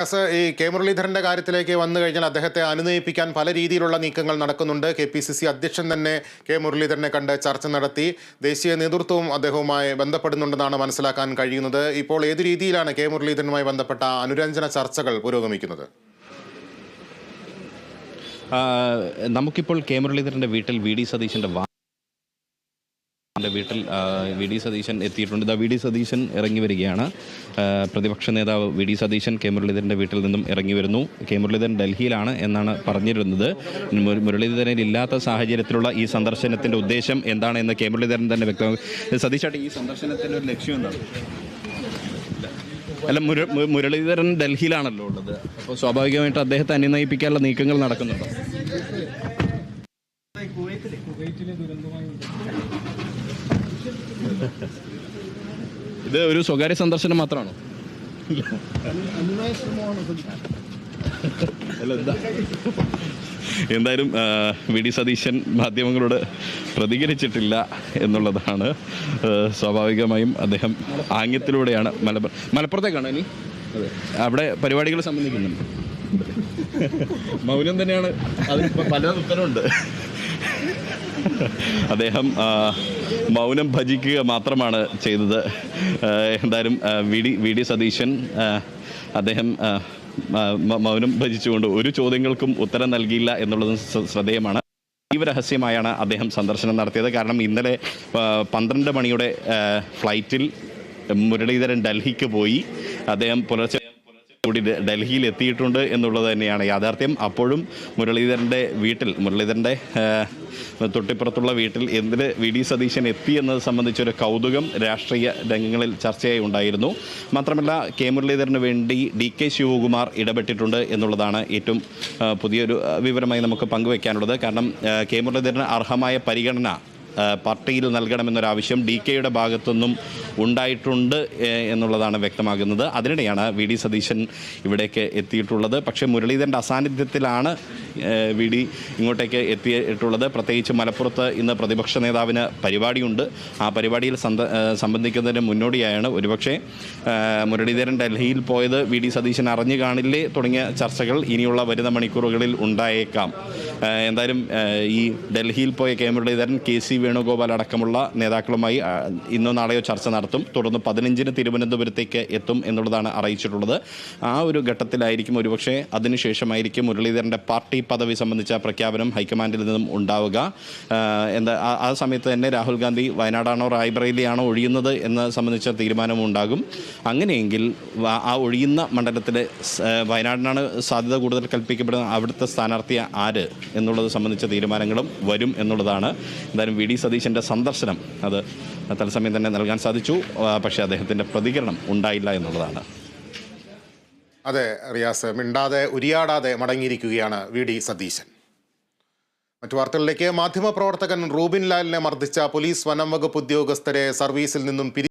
ഈ കെ മുരളീധരന്റെ കാര്യത്തിലേക്ക് വന്നു കഴിഞ്ഞാൽ അദ്ദേഹത്തെ അനുനയിപ്പിക്കാൻ പല രീതിയിലുള്ള നീക്കങ്ങൾ നടക്കുന്നുണ്ട്. KPCC അധ്യക്ഷൻ തന്നെ കെ മുരളീധരനെ കണ്ട് ചർച്ച നടത്തി. ദേശീയ നേതൃത്വവും അദ്ദേഹവുമായി ബന്ധപ്പെടുന്നുണ്ടെന്നാണ് മനസ്സിലാക്കാൻ കഴിയുന്നത്. ഇപ്പോൾ ഏതു രീതിയിലാണ് കെ മുരളീധരനുമായി ബന്ധപ്പെട്ട അനുരഞ്ജന ചർച്ചകൾ പുരോഗമിക്കുന്നത്? നമുക്കിപ്പോൾ കെ മുരളീധരന്റെ വീട്ടിൽ വി.ഡി. സതീശന്റെ വീട്ടിൽ വി.ഡി. സതീശൻ എത്തിയിട്ടുണ്ട്. ഇതാ വി.ഡി. സതീശൻ ഇറങ്ങി വരികയാണ്. പ്രതിപക്ഷ നേതാവ് വി.ഡി. സതീശൻ കെ മുരളീധരൻ്റെ വീട്ടിൽ നിന്നും ഇറങ്ങി വരുന്നു. കെ മുരളീധരൻ ഡൽഹിയിലാണ് എന്നാണ് പറഞ്ഞിരുന്നത്. മുരളീധരൻ ഇല്ലാത്ത സാഹചര്യത്തിലുള്ള ഈ സന്ദർശനത്തിൻ്റെ ഉദ്ദേശം എന്താണെന്ന് കെ മുരളീധരൻ തന്നെ വ്യക്തമാക്കി. സതീശായിട്ട് ഈ സന്ദർശനത്തിൻ്റെ ഒരു ലക്ഷ്യം എന്താണ്? അല്ല, മുരളീധരൻ ഡൽഹിയിലാണല്ലോ ഉള്ളത്. അപ്പോൾ സ്വാഭാവികമായിട്ട് അദ്ദേഹത്തെ അനുനയിപ്പിക്കാനുള്ള നീക്കങ്ങൾ നടക്കുന്നുണ്ടോ? ഇത് ഒരു സ്വകാര്യ സന്ദർശനം മാത്രമാണോ? എന്തായാലും വി.ഡി. സതീശൻ മാധ്യമങ്ങളോട് പ്രതികരിച്ചിട്ടില്ല എന്നുള്ളതാണ്. സ്വാഭാവികമായും അദ്ദേഹം ആംഗ്യത്തിലൂടെയാണ് മലപ്പുറത്തേക്കാണ് ഇനി അവിടെ പരിപാടികൾ സംബന്ധിക്കുന്നുണ്ട്. മൗനം തന്നെയാണ്, അതിന് പല ഉത്തരവുണ്ട്. അദ്ദേഹം മൗനം ഭജിക്കുക മാത്രമാണ് ചെയ്തത്. എന്തായാലും വി.ഡി. സതീശൻ അദ്ദേഹം മൗനം ഭജിച്ചുകൊണ്ട് ഒരു ചോദ്യങ്ങൾക്കും ഉത്തരം നൽകിയില്ല എന്നുള്ളതും ശ്രദ്ധേയമാണ്. രഹസ്യമായാണ് അദ്ദേഹം സന്ദർശനം നടത്തിയത്. കാരണം ഇന്നലെ 12 മണിയുടെ ഫ്ലൈറ്റിൽ മുരളീധരൻ ഡൽഹിക്ക് പോയി. അദ്ദേഹം പുലർച്ചെ കൂടി ഡൽഹിയിൽ എത്തിയിട്ടുണ്ട് എന്നുള്ളത് തന്നെയാണ് യാഥാർത്ഥ്യം. അപ്പോഴും മുരളീധരൻ്റെ തൊട്ടിപ്പുറത്തുള്ള വീട്ടിൽ എന്തിന് വി.ഡി. സതീശൻ എത്തി എന്നത് സംബന്ധിച്ചൊരു കൗതുകം രാഷ്ട്രീയ രംഗങ്ങളിൽ ചർച്ചയായി ഉണ്ടായിരുന്നു. മാത്രമല്ല, കെ മുരളീധരന് വേണ്ടി DK ശിവകുമാർ ഇടപെട്ടിട്ടുണ്ട് എന്നുള്ളതാണ് ഏറ്റവും പുതിയൊരു വിവരമായി നമുക്ക് പങ്കുവയ്ക്കാനുള്ളത്. കാരണം കെ മുരളീധരന് അർഹമായ പരിഗണന പാർട്ടിയിൽ നൽകണമെന്നൊരാവശ്യം DKയുടെ ഭാഗത്തുനിന്നും ഉണ്ടായിട്ടുണ്ട് എന്നുള്ളതാണ് വ്യക്തമാകുന്നത്. അതിനിടെയാണ് വി.ഡി. സതീശൻ ഇവിടേക്ക് എത്തിയിട്ടുള്ളത്. പക്ഷേ മുരളീധരൻ്റെ അസാന്നിധ്യത്തിലാണ് വി.ഡി. ഇങ്ങോട്ടേക്ക് എത്തിയിട്ടുള്ളത്. പ്രത്യേകിച്ച് മലപ്പുറത്ത് ഇന്ന് പ്രതിപക്ഷ നേതാവിന് പരിപാടിയുണ്ട്. ആ പരിപാടിയിൽ സംബന്ധിക്കുന്നതിന് മുന്നോടിയായാണ് ഒരുപക്ഷെ മുരളീധരൻ ഡൽഹിയിൽ പോയത് വി.ഡി. സതീശൻ അറിഞ്ഞു കാണില്ലേ തുടങ്ങിയ ചർച്ചകൾ ഇനിയുള്ള വരുന്ന മണിക്കൂറുകളിൽ ഉണ്ടായേക്കാം. എന്തായാലും ഈ ഡൽഹിയിൽ പോയ കെ മുരളീധരൻ KC വേണുഗോപാൽ അടക്കമുള്ള നേതാക്കളുമായി ഇന്നോ നാളെയോ ചർച്ച നടത്തും. തുടർന്ന് 15-ന് തിരുവനന്തപുരത്തേക്ക് എത്തും എന്നുള്ളതാണ് അറിയിച്ചിട്ടുള്ളത്. ആ ഒരു ഘട്ടത്തിലായിരിക്കും ഒരുപക്ഷെ അതിനുശേഷമായിരിക്കും മുരളീധരൻ്റെ പാർട്ടി പദവി സംബന്ധിച്ച പ്രഖ്യാപനം ഹൈക്കമാൻഡിൽ നിന്നും ഉണ്ടാവുക. ആ സമയത്ത് തന്നെ രാഹുൽ ഗാന്ധി വയനാടാണോ റായ്ബറേലിയാണോ ഒഴിയുന്നത് എന്ന് സംബന്ധിച്ച തീരുമാനമുണ്ടാകും. അങ്ങനെയെങ്കിൽ ആ ഒഴിയുന്ന മണ്ഡലത്തിൽ വയനാടിനാണ് സാധ്യത കൂടുതൽ കൽപ്പിക്കപ്പെടുന്ന അവിടുത്തെ സ്ഥാനാർത്ഥി ആര് എന്നുള്ളത് സംബന്ധിച്ച തീരുമാനങ്ങളും വരും എന്നുള്ളതാണ്. എന്തായാലും വി.ഡി. സതീശൻ്റെ സന്ദർശനം അത് തത്സമയം തന്നെ നൽകാൻ സാധിച്ചു. പക്ഷേ അദ്ദേഹത്തിൻ്റെ പ്രതികരണം ഉണ്ടായില്ല എന്നുള്ളതാണ്. അതെ റിയാസ്, മിണ്ടാതെ ഉരിയാടാതെ മടങ്ങിയിരിക്കുകയാണ് വി.ഡി. സതീശൻ. മറ്റു വാർത്തകളിലേക്ക്. മാധ്യമപ്രവർത്തകൻ റൂബിൻ ലാലിനെ മർദ്ദിച്ച പോലീസ് വനം വകുപ്പ് ഉദ്യോഗസ്ഥരെ സർവീസിൽ നിന്നും